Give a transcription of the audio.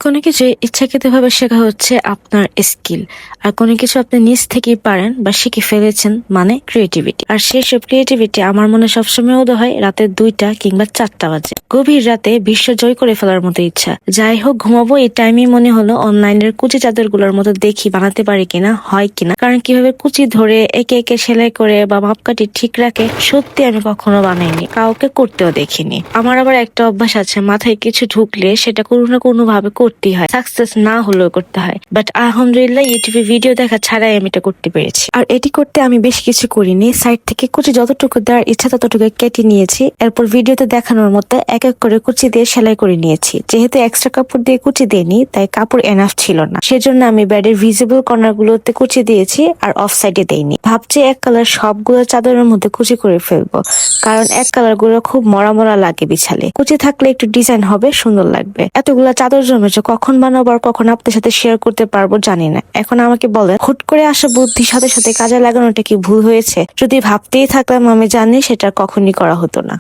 কোনো কিছু ইচ্ছাকৃতভাবে শেখা হচ্ছে আপনার স্কিল। আর কোনো কিছু আপনি নিজ থেকেই পারেন বা শিখে ফেলেছেন মানে ক্রিয়েটিভিটি। আর সেসব ক্রিয়েটিভিটি আমার মনে সবসময় উদয় হয় রাতের 2টা কিংবা 4টা বাজে। গভীর রাতে বিশ্ব জয় করে ফেলার মতো ইচ্ছা। যাই হোক, ঘুমাবো এই টাইমে মনে হলো অনলাইনের কুচি চাদর গুলোর মতো দেখি বানাতে পারি কিনা, হয় কিনা। কারণ কিভাবে কুচি ধরে একে একে সেলাই করে বা মাপকাঠি ঠিক রাখে, সত্যি আমি কখনো বানাইনি, কাউকে করতেও দেখিনি। আমার আবার একটা অভ্যাস আছে, মাথায় কিছু ঢুকলে সেটা কোনো না কোনো ভাবে করতেই হয়, সাকসেস না হলেও করতে হয়। বাট আলহামদুলিল্লাহ ইউটিউবে ভিডিও দেখা ছাড়াই আমি এটা করতে পেরেছি। আর এটি করতে আমি বেশি কিছু করিনি, সাইড থেকে কুচি যতটুকু দেওয়ার ইচ্ছা ততটুকু কেটে নিয়েছি। এরপর ভিডিওতে দেখানোর মতো এক এক করে কুচি দিয়ে সেলাই করে নিয়েছি। যেহেতু এক্সট্রা কাপড় দিয়ে কুচি দিইনি, তাই কাপড় এনাফ ছিল না, সেজন্য আমি বেডের ভিজিবল কর্নার গুলোতে কুচি দিয়েছি আর অফ সাইডে দেইনি। ভাবছি এক কালার সবগুলো চাদরের মধ্যে কুচি করে ফেলবো, কারণ এক কালার গুলো খুব মরা মরা লাগে বিছালে। কুচি থাকলে একটু ডিজাইন হবে, সুন্দর লাগবে। এতগুলা চাদর জমেছে, কখন বানাবো আর কখন আপনার সাথে শেয়ার করতে পারবো জানি না। এখন আমাকে বলেন, হুট করে আসা বুদ্ধির সাথে সাথে কাজে লাগানোটা কি ভুল হয়েছে? যদি ভাবতেই থাকলাম, আমি জানি সেটা কখনই করা হতো না।